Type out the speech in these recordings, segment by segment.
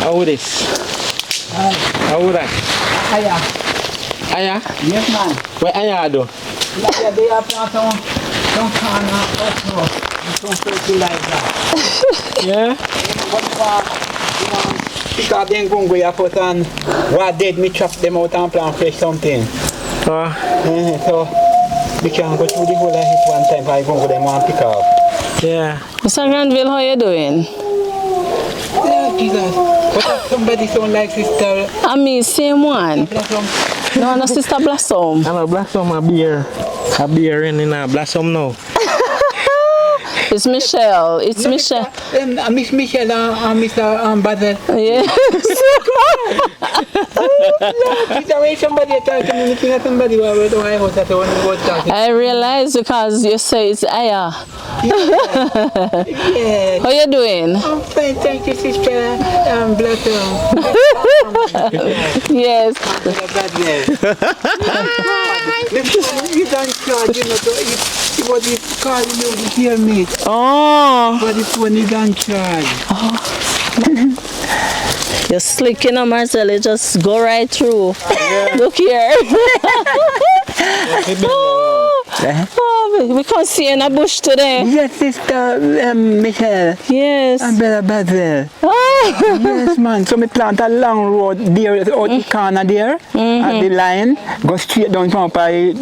How this? How would I? Aya. Aya? Yes, man. What Aya do? Like they have some kind of okra and some fertilizer. Yeah? What you want pick up them gungo you put on what dead me chop them out and plant fresh something. So we can go through the whole of it one time for I gungo them and pick up. Yeah. Mr. Granville, how you doing? Yeah, Jesus. But somebody sound like Sister I mean, same one. Blossom. No, Sister Blossom. I know Blossom a beer. A beer in a Blossom now. It's Michelle. It's Michelle. Miss Michelle and Mr. Basil. Yes. Somebody talking somebody over the White House that one was talking. I realize because you say it's Aya. Yeah. How you doing? I'm fine, thank you, Sister Blossom. Yes. You don't charge, you know, what is calling you to hear me. Oh. But this one is on charge. You're slick, you know, Marcel. You just go right through. Look here. We can't see in a bush today. Yes, Sister Michelle. Yes. And Brother Basil. Yes, man. So me plant a long road there, out the corner there, at the line. Go straight down from up by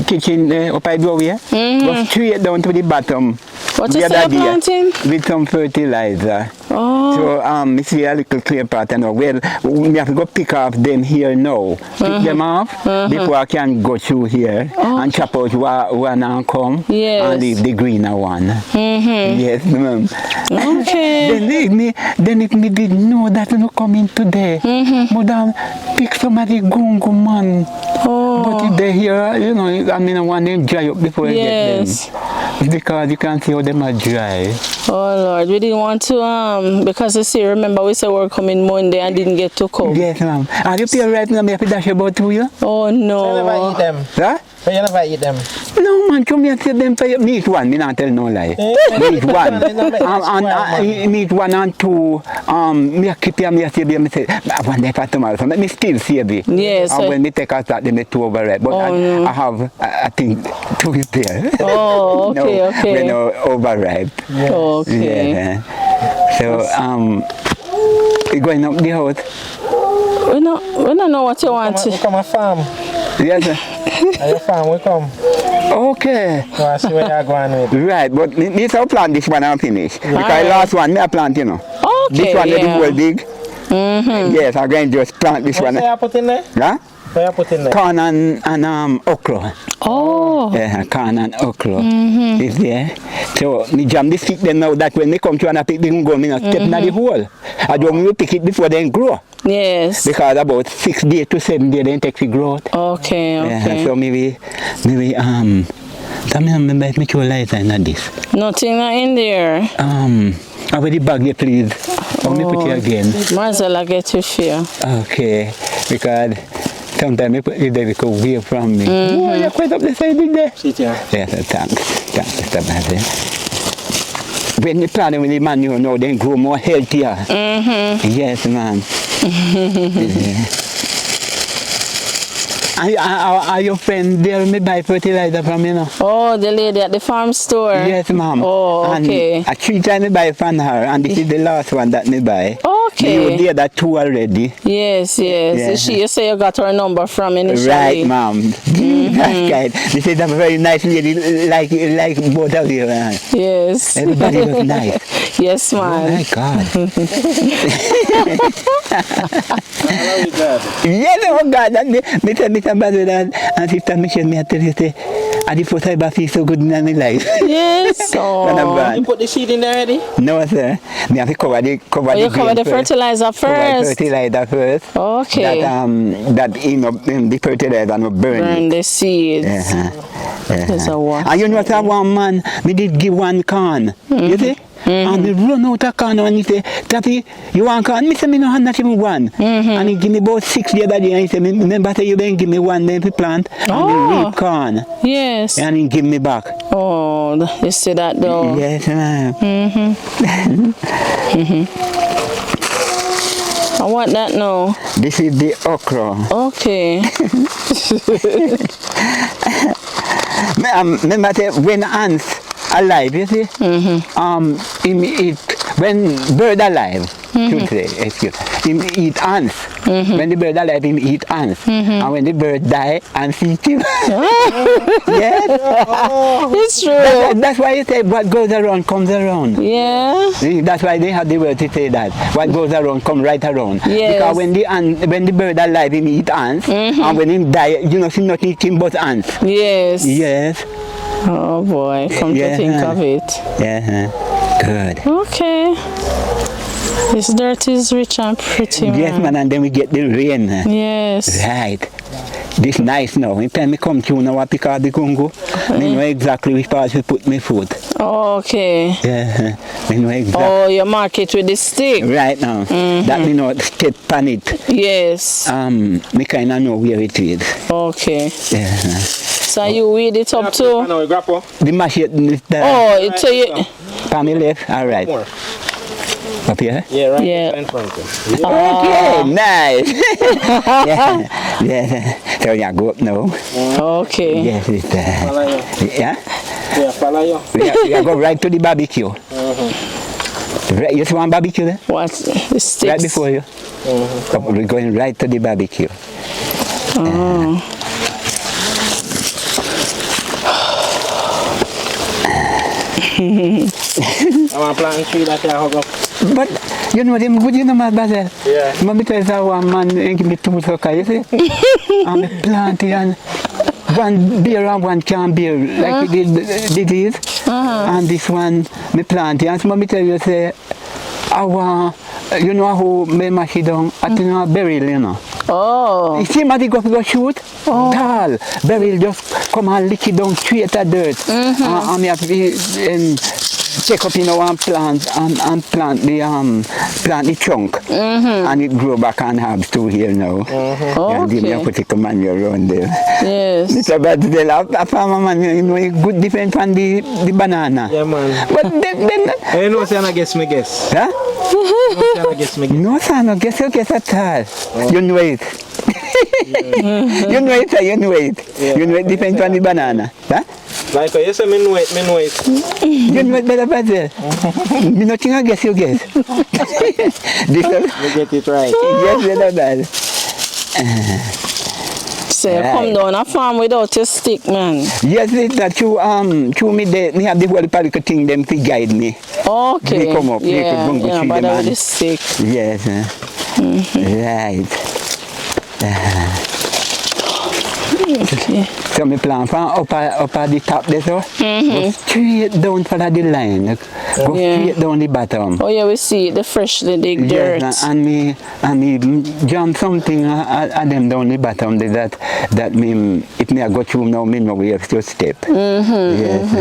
kitchen, up by doorway. Go straight down to the bottom. What is that planting? With some fertilizer. Oh. So me see a little clear part and well, we have to go pick off them here now. Pick them off before I can go through here and chop out one and come and leave the greener one. Yes, ma'am. Okay. then if me didn't know that you coming today, madam pick some of the gungo man. But if they here, you know, I mean I want them dry up before I get them. Because you can see how them are dry. Oh Lord, we didn't want to because you see, remember we said we're coming Monday and didn't get to come. Yes, ma'am. Are you pure right now? Me have to dash about to you? Oh no. You never eat them. Huh? But you never eat them. No man, come here see them for you. Me eat one, me not tell no lie. Me eat one. Me eat one and two. Me keep here, me say, me say, I want them for tomorrow. So me still see me. Yes. And when me take a start, then me two over it. But I have, I think, two is there. Oh, okay, no, okay. We're no overripe. Yes. Okay. Yeah. So, you going up the house? We don't know what you want. We come a farm. Yes, sir. At your farm we come. Okay. So I see where you're going with. Right, but me so plant this one and finish. Because last one me I plant, you know. Okay. This one is the whole big. Yes, I'm going to just plant this one. What you put in there? Huh? What you put in there? Corn and okra. Oh. Yeah, corn and okra is there. So me jam the stick then now that when they come to and I pick the gungo, me not step in the hole. I don't want to pick it before they grow. Yes. Because about 6 days to 7 days they take the growth. Okay, okay. Yeah, so maybe tell me make sure lights in this. Nothing in there. How the bag there, please? Let me put it again. Marcel, I get you fear. Okay, because sometimes you put it there because away from me. Oh, you're quite up the side there. Sit here. Yes, thanks. Thanks, Mr. Basil. When you plant with the manure now, they grow more healthier. Yes, man. Yeah. Are your friends there? Me buy fertilizer from you know? Oh, the lady at the farm store. Yes, ma'am. Oh, okay. And 3 times I buy from her, and this is the last one that me buy. Okay. You did that 2 already. Yes, yes. Yeah. You say you got her number from initially. Right, ma'am. That's right. This is a very nice lady, like both of you. Yes. Everybody looks nice. Yes, man. Oh my God. Hello, you God. Yes, oh God. And me tell Mr. Basil and Sister Michelle, me tell you, say, I the first time I feel so good in my life. Yes. Oh. You put the seed in there already? No, sir. Me have to cover the You cover the fertilizer first. Fertilizer first. Okay. That the fertilizer will burn the seeds. There's a water. And you know what I want, man? Me did give one corn. You see? And we run out of corn and he say, Taffy, you want corn? Me say, me no have not even one. And he give me about 6 the other day and he say, remember say you been give me one then we plant and we reap corn. Yes. And he give me back. Oh, you see that though? Yes, ma'am. I want that now. This is the okra. Okay. Remember that when ants alive, you see, him eat, when bird alive, should say, excuse, him eat ants. When the bird alive, him eat ants. And when the bird die, ants eat him. Yes. It's true. That's why you say what goes around comes around. Yeah. That's why they have the word to say that. What goes around come right around. Yes. Because when the bird alive, him eat ants. And when him die, you know, he not eat him but ants. Yes. Yes. Oh boy, come to think of it. Yeah. Good. Okay. This dirt is rich and pretty, man. Yes, man, and then we get the rain. Yes. Right. This nice now. Anytime I come to now, I pick out the gungo. I know exactly which part to put my foot. Okay. Yeah. I know exactly. Oh, you mark it with the stick. Right now. That me know step on it. Yes. Me kind of know where it is. Okay. Yeah. So you weed it up too? The machete is there. Oh, it's you. On my left. All right. Up here? Yeah, right Yeah. in front of you. Okay, nice. Yeah. So you go up now. Okay. Yes, it's Follow you. yeah. Yeah, follow you. We go right to the barbecue. Right, you see one barbecue there? What's the sticks? Right before you. We're going right to the barbecue. Oh. I want to plant a tree that can hug up. But you know them good, you know my basil. Yeah. Mommy tells her one man and give me 2 suckers, you see? And me plant it and one bear and one can't bear, like it did this. And this one me plant it. And so mommy tell you say, I want, you know how me mash it down, I think I bury it, you know. Oh. You see, man, go shoot. Tall. Beryl just come and lick it down straight at dirt. And me have to check up, you know, and plant plant the trunk. And it grow back and herbs too here now. And give me a put a manure around there. Yes. It's about the farmer man, you know, it good depend on the banana. Yeah, man. But then You know, say I guess me guess. huh? I guess me guess. No, son, no, guess at all. You know it. You know it, sir, you know it. You know it depends on the banana. Huh? Like you say, me know it. You know it better, better. Me nothing I guess, you guess. This one, Me get it right. yes, better, better. So you come down a farm without your stick, man. Yes, it's that you me there, me have the whole particle thing them to guide me. Okay. They come up, they yeah, could go yeah, see but the with man. the stick. Yes, right. Okay. So me plan from up at the top there, so go straight down for the line. Go straight down the bottom. Oh yeah, we see the freshly dig dirt. Yes, and me jump something at them down the bottom there that me if me I go through now me know where to step. Yes.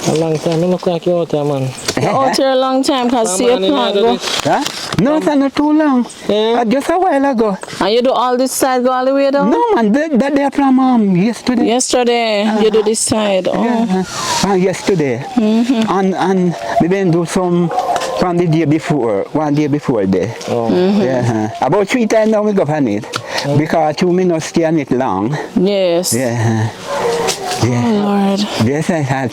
A long time, you look like you're out there, man. You're out here a long time because see your plant go. Huh? No, it's not too long. Yeah. Just a while ago. And you do all this side go all the way down? No man, that they from yesterday. Yesterday you do this side. Oh. Yeah, yesterday. And we then do some from the day before, one day before there. Yeah. About 3 times now we go on it. Because 2 minutes stay on it long. Yes. Yeah. Oh Lord. Yes, I had.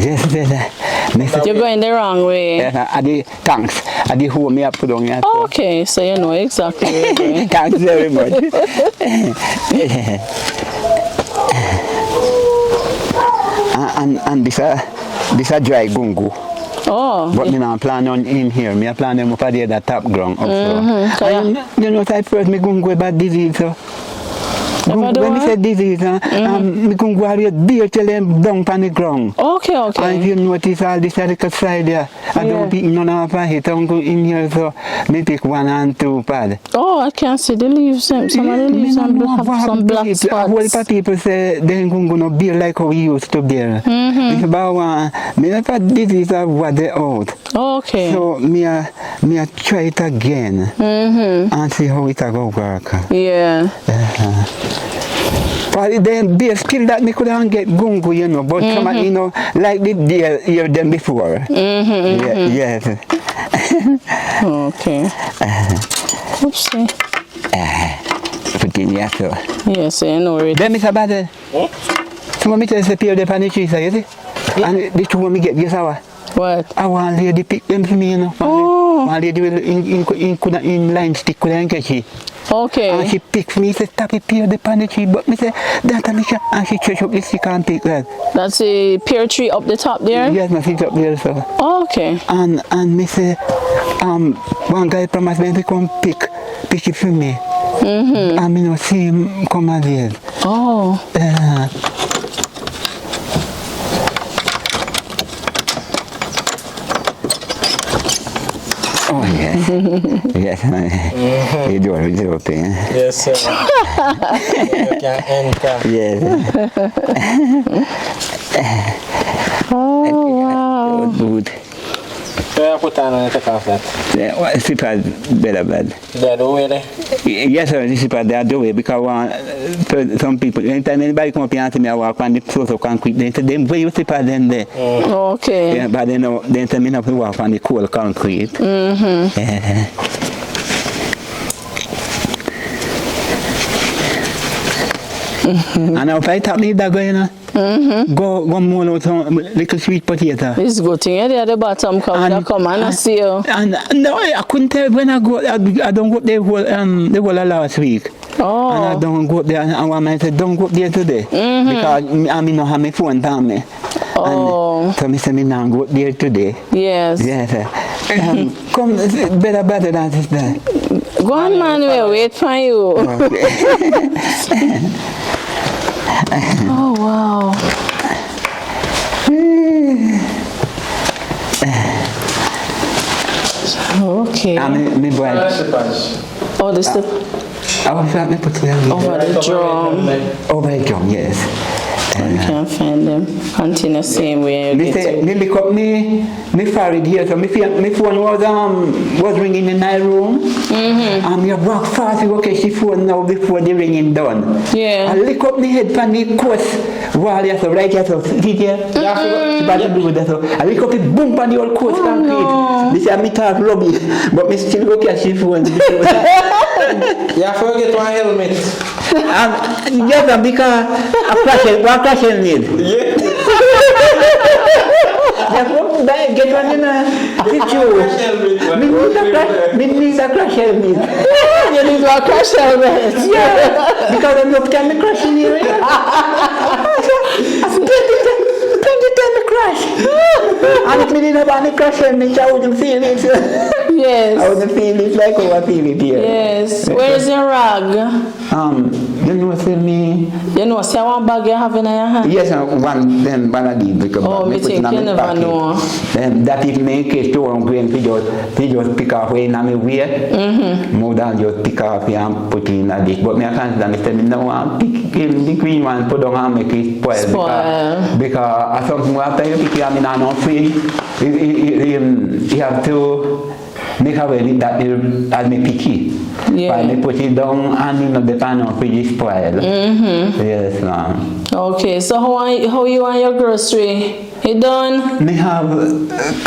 Yes, You're going the wrong way. at the thanks. At the home me I put on here. Okay, so you know exactly where you're going. Thanks very much. and this a dry gungu. Oh. But me not plan on in here. Me I plan them up at the top ground up so. And you know I first me gungu about disease so. When we say disease, me gungu are beer till them down on the ground. Okay. And if you notice all this little side there, I don't pick none of it. I go in here so me pick 1 and 2 pad. Oh, I can see the leaves. Some of the leaves have some black A whole spots. lot of people say they ain't going to beer like how we used to beer. It's about me not that disease of what they out. Okay. So me a try it again and see how it go work. Yeah. But then beer skill that me could not get gungu, you know, but some, you know, like the deer here than before. Yes. Okay. Oopsie. Put in here, so. Yes, I know it. Then Mr. Bad, some of me tell the peer the pan the trees, you see? And the two of me get this hour. What? I want lady pick them for me, you know. One lady will in line stick with her catch it. Okay. And she picks me, says, tap it peer the pan the tree, but me say, that and she church up this, she can't pick that. That's a pear tree up the top there? Yes, my feet up there, so. Okay. And me say, one guy promised me to come pick it for me. And me no see him come again. Oh. Oh yes. Yes. You do it open. Yes, sir. You can enter. Yes. Oh, wow. Good. So you put on and take off that. Super better bad. They do it. Yes, sir, this is part they are doing because some people, anytime anybody come up here and see me, I walk on the source of concrete, they say, them where you see part them there. Okay. Yeah, but they know, they tell me not to walk on the cold concrete. And if I tap me that go, you know, go more out some little sweet potato. It's good thing there at the bottom come and I see you. And no, I couldn't tell when I go. I don't go up there the whole last week. Oh. And I don't go up there. And I said, don't go up there today because I mean, no have my phone down me. Oh. And so I said, me now go up there today. Yes. Yes. Come, better than this. Go on, man. We'll wait for you. Oh, wow. Okay. Me boy. Oh, this the I was trying to put them over the drum. over the drum, yes. You can't find them. Continue same way. Me say, me pick up me forehead here, so me phone was ringing in my room. And me walk fast, okay, she phone now before the ringing done. Yeah. I lick up me head from the coast wall here, so right here, so see here. But I lick up it, boom, on the old coast concrete. This is me talk lobby, but me still okay, she phone. You forget one helmet. Yes, because one crash need. Yeah. Get one in a picture. Me need a crash helmet. You need a crash helmet. Yeah, because I'm not going to crash in here. I spent the crash. And if me didn't have any crash helmet, I wouldn't feel it. Yes. I wouldn't feel it like how I feel it here. Yes. Where's your rag? You know, see me. You know, see one bag you have in your hand? Yes, one then banana because me think you never know. Then that is make it to on green we just pick up when I'm away. More than just pick up and put in a dish. But me I can't understand me no one pick the green one put on and make it spoil. Because something after you pick it up in an free you have to make away that as me picky. Yeah. But me put it down and you know the pan on pretty spoil. Yes, ma'am. Okay, so how you want your grocery? You done? Me have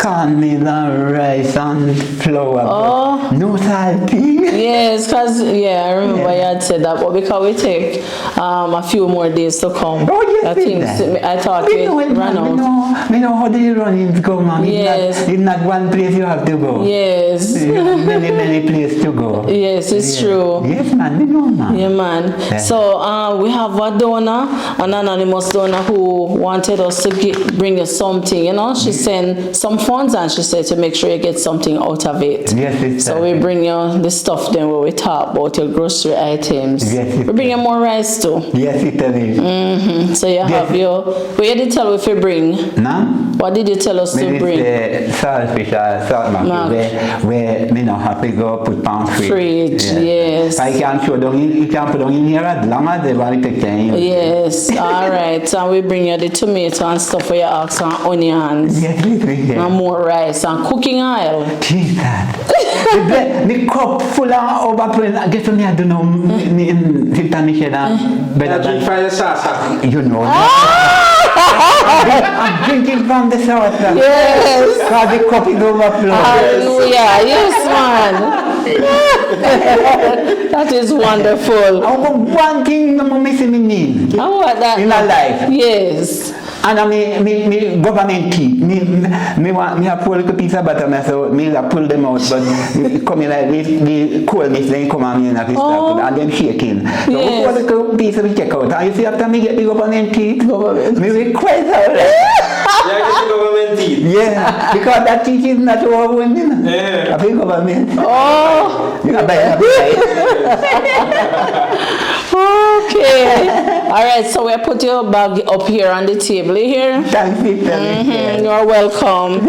cornmeal and rice and flour. Oh. No salty. Yes, because, I remember you had said that, but because we take a few more days to come. Oh, yes, I thought we ran out. Me know how the runnings go, man. Yes. It's not one place you have to go. Yes. Many places to go. Yes, it's true. Yes, man. Me know, man. Yeah, man. Yeah. So we have a donor, an anonymous donor who wanted us to bring you something. You know, she sent some funds and she said to make sure you get something out of it. Yes, so we bring you the stuff then where we talk about your grocery items. Yes, we bring you more rice too. Yes, it is. So you have your. What did you tell us to bring? No? What did you tell us to bring? Saltfish or salt mackerel where me not have to go put on fridge. Yes. I can show down you can put down in here as long as they want to take time. Yes. All right. And we bring you the tomato and stuff for your ask and onions. Yes, yes. And more rice and cooking oil. Jesus. The cup full of overflowing. I guess me I don't know. Me in Sister Michelle better than Fire sauce. you know. I'm drinking from the sauce. Yes. Because the cup is overflowing. Hallelujah. Yes, man. That is wonderful. One thing I'm missing in me. How about that? In my life. Yes. And I me government tea. Me have pull a piece of butter, so me have pull them out, but come in like the cold mix, then come on in and and then shaking. So Yes. we pull a piece of check out. And you see after me get the government tea, me request out. Yeah, get the government tea. Yeah, because that tea is not overwhelming. Yeah. I think government. Oh. You can buy Okay. All right. So we put your bag up here on the table here. Thank you. You're welcome.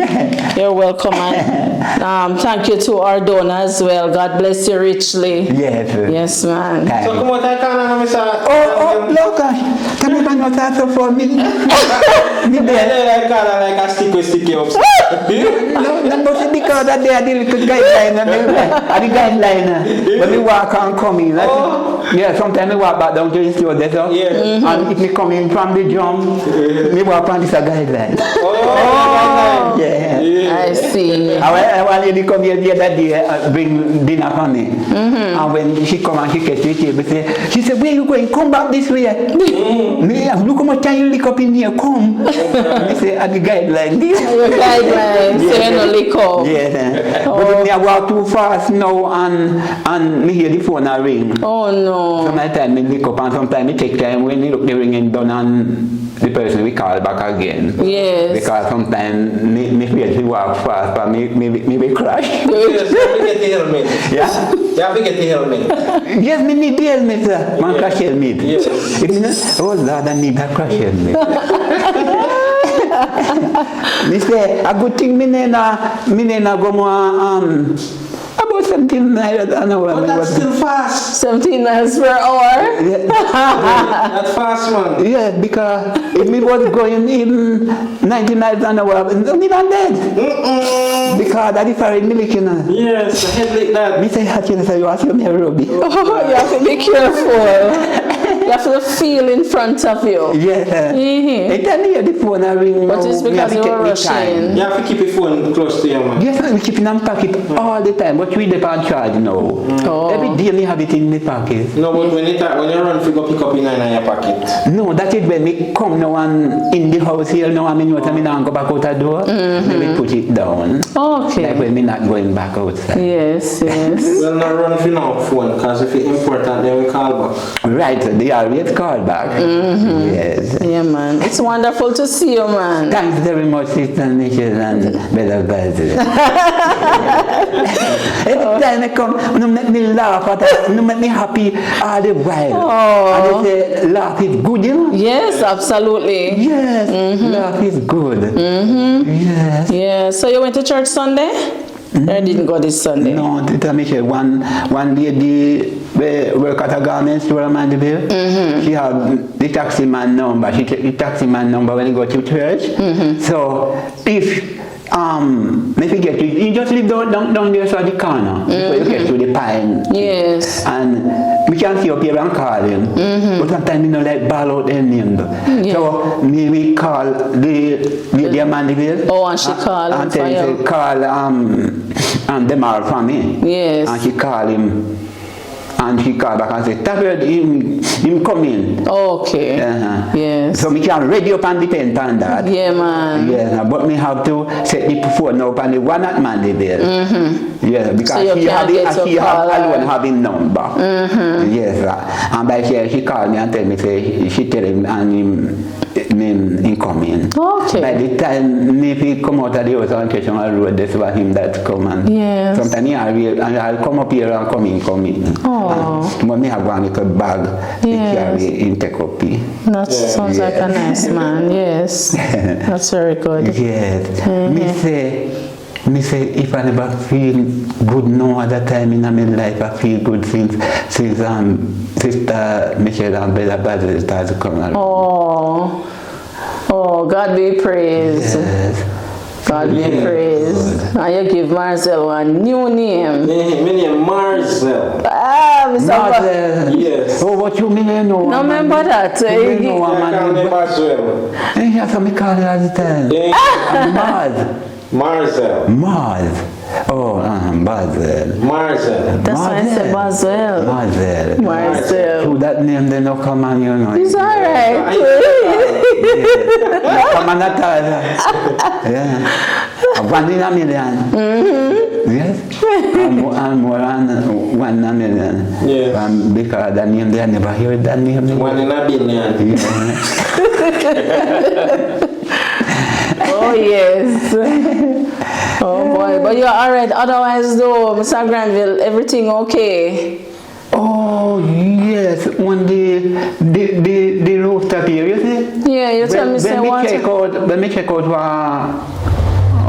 You're welcome. And thank you to our donor as well. God bless you richly. Yes. Yes, man. Thank So you. come on, I can't miss Oh, look, can you not answer for me? Me there. I can't like a sticky up. No, but because that they are the little guideline, the guideline. When we walk and come in, yeah, sometimes we walk back down to the store, there, and if we come in from the drum, we walk on this guideline. Oh, Yeah. I see. One lady come here the other day, bring dinner for me. And when she come and she gets to the table, she said, where you going? Come back this way. Me, look how much time you lick up in here, come. I say, at the guideline. Your guidelines, so you no lick up. Yes. But me I walk too fast now and me hear the phone a ring. Oh no. Sometimes me lick up and sometimes it take time when you look the ringing done and the person we call back again. Yes. Because sometimes me feel to walk fast but me will crash. yes, you have to get the helmet. Yeah? You have to get the helmet. Yes, me need the helmet, sir. Man crash helmet. Yes. If me not, oh Lord, I need that crash helmet. Me say, a good thing me nena go more about 17 miles an hour. But that's still fast. 17 miles per hour. That's fast, man. Yeah, because if me was going in 90 miles an hour, me not dead. Because that is very milk, you know. Yes, a head like that. Me say, you say, you ask me a rubby. Oh, you have to be careful. You have to feel in front of you. Yeah. It tell me the phone a ring. But it's because you're rushing. You have to keep your phone close to you, man. Yes, we keep it in my pocket all the time, but we depend charge now. Oh. Every day me have it in my pocket. No, but when you run, you go pick up in your pocket. No, that is when me come now and in the house here now and me know that me not go back out the door. Me put it down. Okay. Like when me not going back outside. Yes, yes. Well, not run for no phone, because if it's important, then we call back. Right, they always call back. Yes. Yeah, man. It's wonderful to see you, man. Thanks very much, Sister Michelle and Brother Basil. Every time I come, you make me laugh, you make me happy all the while. Oh. And they say, laugh is good, you know? Yes, absolutely. Yes, laugh is good. Yes. Yeah. So you went to church Sunday? I didn't go this Sunday. No, Sister Michelle, one lady work at a garment store in Mandeville. She had the taxi man number. She take the taxi man number when you go to church. So if you get to, you just live down there so at the corner before you get to the pine. Yes. And we can see up here and call him. But sometimes we don't like ball out their name. So we call the Mandeville. Oh, and she called him and for you. say, call them all for me. Yes. And she called him. And she called back and said, "Tell him come in." Okay. Yes. So we can ready up and depend on that. Yeah, man. Yeah, but me have to set the phone up on the one at Mandeville. Yeah, because So she have alone her. having number. Yes, and by she called me and tell me say she tell him and him coming. Okay. By the time me he come out of the house on Kitchener Road, that's why him that come and Yes. sometimes I'll come up here and come in. Oh. But me have one little bag to carry in take up. That sounds like a nice man. Yes. That's very good. Yes. Me say if I never feel good no other time in my life, I feel good since Sister Michelle and Brother Basil started to come around. Oh. Oh, God be praised. Yes. God be praised. And you give Marcel a new name. My name Marcel. Ah, Mr. Marcel. Yes. Oh, what you mean? You know? No, remember that. You know, I call me man. Marcel. Yes, I call it all the time. Mars. Marcel. Mars. Oh, Basil. Marcel. That's why I said Marcel. Marcel. Marcel. Through that name, they no come on, you know. It's alright. Come on, at all. Yeah. 1 in a million. Yes. And more than 1 in a million. Yeah. Because that name, they never heard that name. 1 in a billion. Oh, yes. Oh, boy. But you're alright. Otherwise, though, Mr. Granville, everything okay? Oh, yes. When the roof up here, you see? Yeah, you tell me, say what? When me check out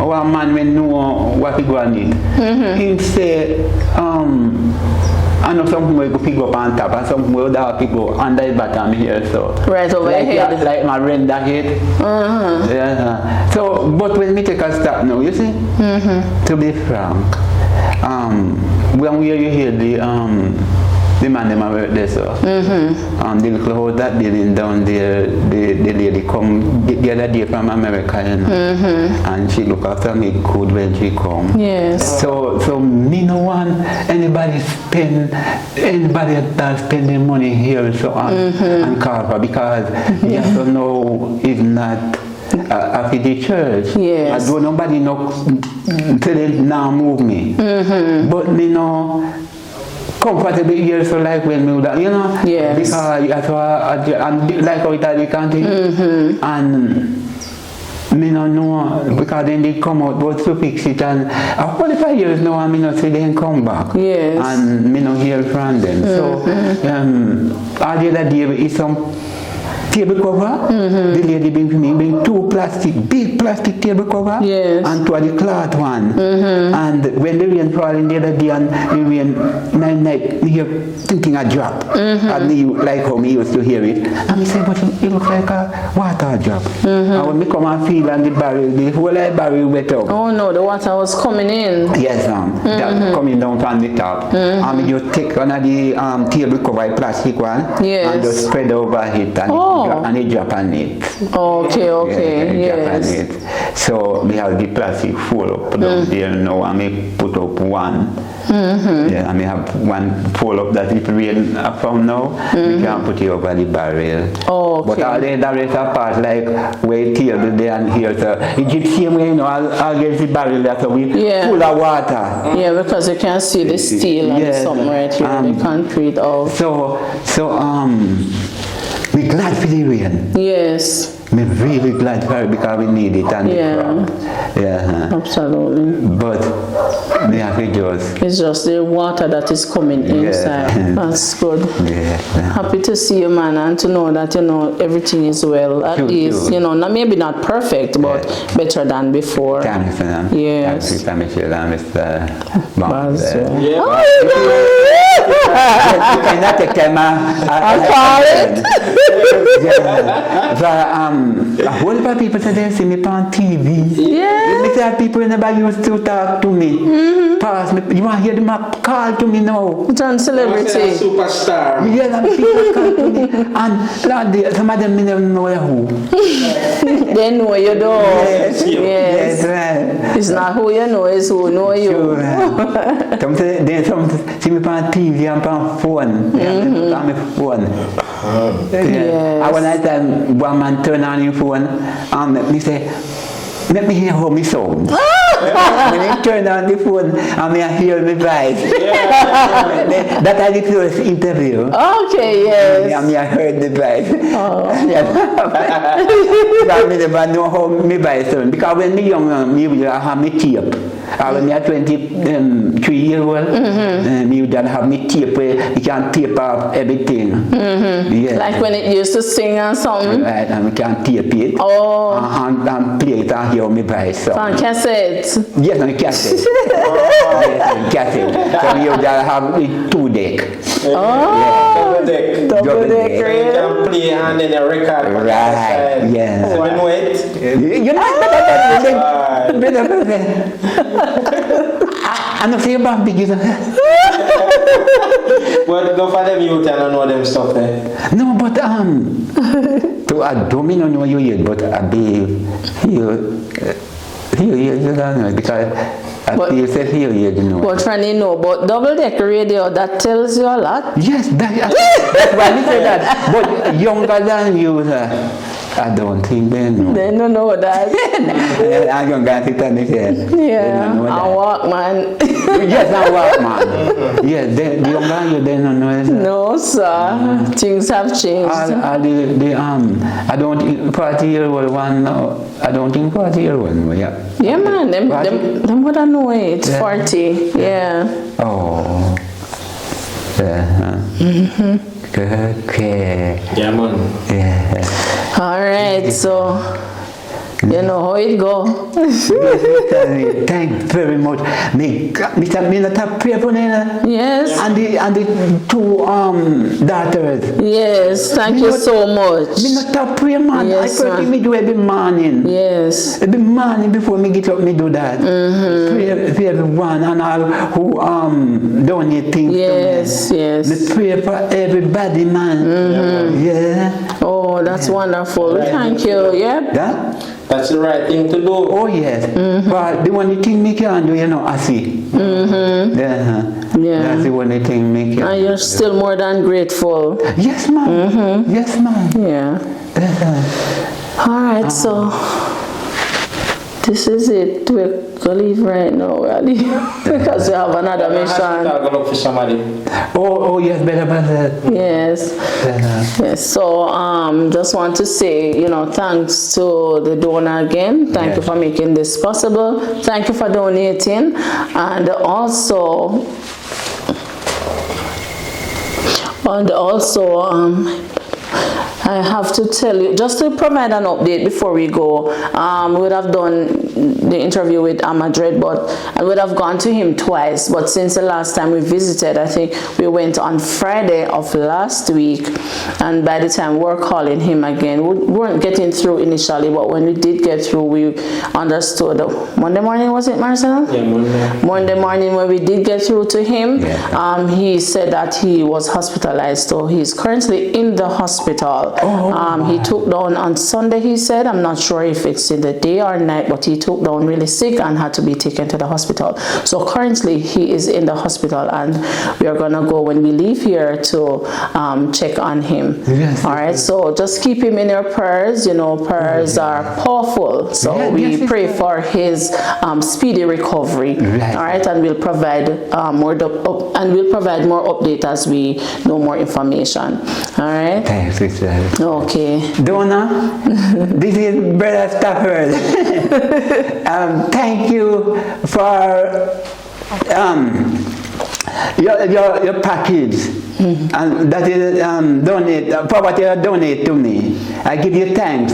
what man we know what he go on it. He say, I know something will pick up on top and something will pick up under the bottom here, so. Right over like, here. Like my render head. Yeah. So, but when me take a stop now, you see? To be frank, when we hear the man them work there, so. The little house that building down there, the lady come the other day from America, you know, and she look after me good when she come. Yes. So me no want anybody that spending money here so on Carver, because you have to know if not after the church. Yes. I don't nobody know till they now move me. But me know comfortable here, so like when me would, you know, yes. because you have to, like how it is country, and me no know, because then they come out both to fix it, and after 45 years now, I me not see them come back, yes. and me no hear from them. So, all the other day is some table cover. The lady bring to me, bring 2 big plastic table cover, yes. and 2 of the cloth one. And when the rain fall in the other day and the rain night, me hear thinking a drop. And me like how me used to hear it. And me say, but it looks like a water drop. And when me come and feel and the whole barrel wet up. Oh no, the water was coming in. Yes, that coming down from the top. And me just take one of the table cover, plastic one, yes. and just spread over it. And it drop on it. Okay, yes. So we have the plastic full up down there now, and we put up one. Yeah, and we have one full up that if rain from now, we can put it over the barrel. Okay. But all the rest of part, like wait here, there and here, so it keeps same way, you know, I'll get the barrel there, so we full of water. Yeah, because you can see the steel and something right here, the concrete of. So we're glad for the rain. Yes. We're really glad for it because we need it and the crop. Yeah. Absolutely. But we have to just. It's just the water that is coming inside. That's good. Yeah. Happy to see you, man, and to know that, you know, everything is well. At least, you know, maybe not perfect, but better than before. Thanks, man. Yes. Thanks, Mr. Bonds. Yeah. Oh, you cannot take time. I'll call it. A whole lot of people today see me on TV. Yeah. Me say people never used to talk to me. Pass me. You want to hear them call to me now? Turn celebrity. Superstar. Yeah, people call to me. And Lord, some of them never know who. They know you do. Yes, right. It's not who you know, it's who know you. Sure, some see me on TV and on phone. On my phone. Yes. And when I tell one man turn on your phone, me say, let me hear how me sound. When he turn on the phone, I hear my voice. That is the first interview. Okay, yes. I heard the voice. Oh. I never know how my voice sound. Because when me young, I have me tape. When I 23 years old, me would have me tape where you can tape off everything. Yeah. Like when it used to sing and something. Right, and we can tape it. Oh. And play it and hear my voice. So. On cassette. Yes, on the cassette. Cassette. So you just have the 2 deck. Oh, double deck You radio. can play and then a record. on the Right, side. yeah. So you know it. You know I don't say about big. But go for them youth and know them stuff there. No, but to I don't know you yet, but I be you don't know because I But- feel said here you know. But Franny, no, but double deck radio, that tells you a lot. Yes, that's why I say that. But younger than you, I don't think they know. They don't know that. I'm going to sit and say, Yeah, they don't know I that. walk, man. Yes, I walk, man. Yes, the younger you, they don't know it. No, sir. Things have changed. I don't party year one now. I don't think party year one. Yeah. Yeah, man. Them would have know it. Yeah. 40. Yeah. Oh. Yeah. Okay. Yeah, man. Yeah. All right. So, you know how it go. Thank you very much. Mr. Minata pray for Nena. Yes. And the 2 daughters. Yes. Thank you so much. Minata pray, man. Yes, I pray man. me do every morning. Yes. Every morning before me get up, me do that. Pray for everyone and all who donate things Yes. to me. Yes. Me pray for everybody, man. Yeah. Oh, that's wonderful. Thank you. Yep. That? That's the right thing to do. Oh yes, but the only thing me can do, I see. Yeah. That's the only thing me can. And you're still more than grateful. Yes, ma'am. Yes, ma'am. Yeah. All right, so this is it. We're gonna leave right now. We're leaving because we have another mission. I'll go look for somebody. Oh yes, better. Yes. Yes. So just want to say, thanks to the donor again. Thank you for making this possible. Thank you for donating, and also I have to tell you, just to provide an update before we go, we would have done the interview with Amadred, but I would have gone to him twice, but since the last time we visited, I think we went on Friday of last week, and by the time we're calling him again, we weren't getting through initially, but when we did get through, we understood. Monday morning, was it, Marcel? Yeah, Monday. Monday morning when we did get through to him, he said that he was hospitalized, so he's currently in the hospital. He took down on Sunday, he said. I'm not sure if it's in the day or night, but he took down really sick and had to be taken to the hospital. So currently he is in the hospital, and we are gonna go when we leave here to check on him. Yes. All right, so just keep him in your prayers. Prayers are powerful, so we pray for his speedy recovery. Right. All right, and we'll provide more update as we know more information. All right. Thanks, sister. Okay. Donna, this is Brother Stafford. Thank you for your package. And that is donate for what you donate to me. I give you thanks.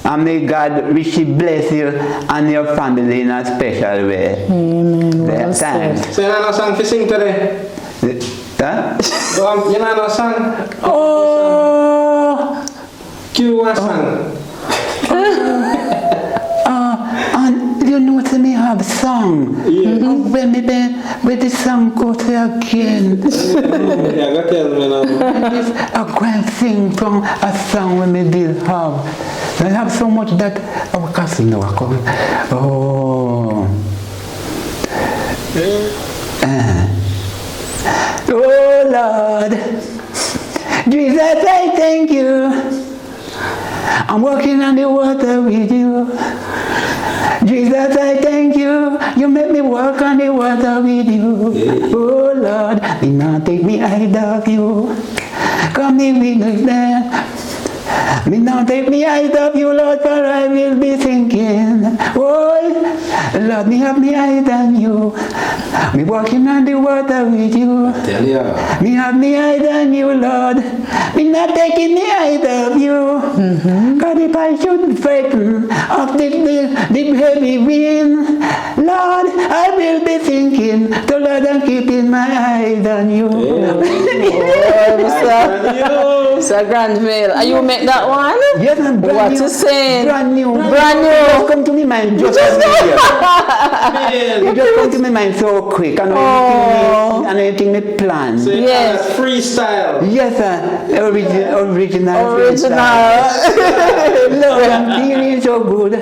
And may God richly bless you and your family in a special way. Amen. Well Thanks. So you know no song to sing today? Huh? You know no song? Oh! Cue one song. And you know, to me have song. When the song goes again, Yeah, go tell me now. I go and sing from a song when we did have. I have so much that our cousin know. Oh. Oh Lord, Jesus, I thank you. I'm walking on the water with you. Jesus, I thank you. You make me walk on the water with you. Oh Lord, do not take me out of you. Come in with us there. Me now take me eyes off you, Lord, for I will be thinking. Oh, Lord, me have me eyes on you. Me walking on the water with you. Tell ya. Me have me eyes on you, Lord. Me not taking me eyes off you. God, if I should frighten of the heavy wind, Lord, I will be thinking. So Lord, I'm keeping my eyes on you. Mr. Granville, are you make that one? Yes, I'm brand What new. you saying? Brand new. Brand new. Just come to me mind just You just come to me mind so quick. And anything me plan. So you Yes. call it freestyle. Yes, sir. Original. Original. Lord, I'm feeling so good.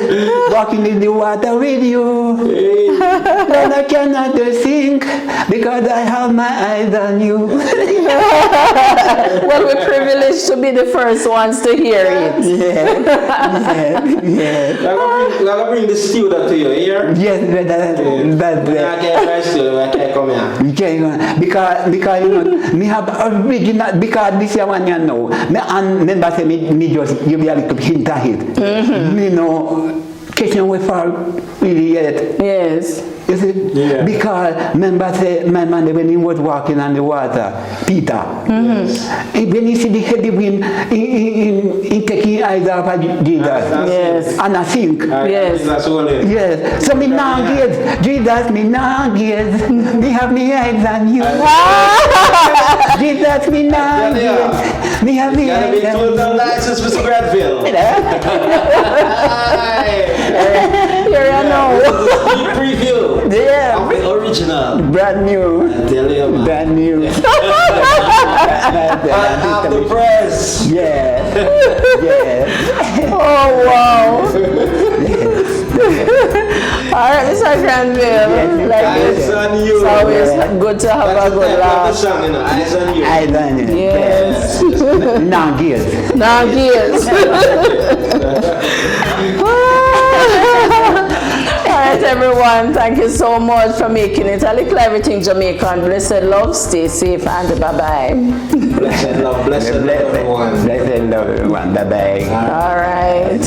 Walking in the water with you. Lord, I cannot think because I have my eyes on you. Well, we're privileged to be the first ones to hear it. I'm gonna bring the studio to you, here. Yes, I can't studio, I can't come here. okay, because you know, me have original, because this year one you know, me and member say me just give you a little hint of it. Me know, catching way far really yet. Yes. You see? Yeah. Because member say, my man, when he was walking on the water, Peter, when he see the heavy wind, he taking eyes off of Jesus. Yes. And I think, Yes. That's all it. yes, so me now gaze, Jesus, me now gaze, me have me eyes on you. Jesus, me now gaze, me have me Gotta be eyes on you. total license, Mr. Granville. Here I know. Deep preview. Yeah. Of the original. Brand new. Tell you, man. Brand new. Of the press. Yeah. Yeah. Oh, wow. All right, Mr. Granville. Eyes on you. It's always good to have a good That's laugh. the song, you know. Eyes on you. I done it. Yes. Now gaze. Now, yes. All right, everyone. Thank you so much for making it a little everything Jamaican. Blessed love. Stay safe and bye-bye. Blessed love, everyone. Blessed love, everyone. Bye-bye. All right.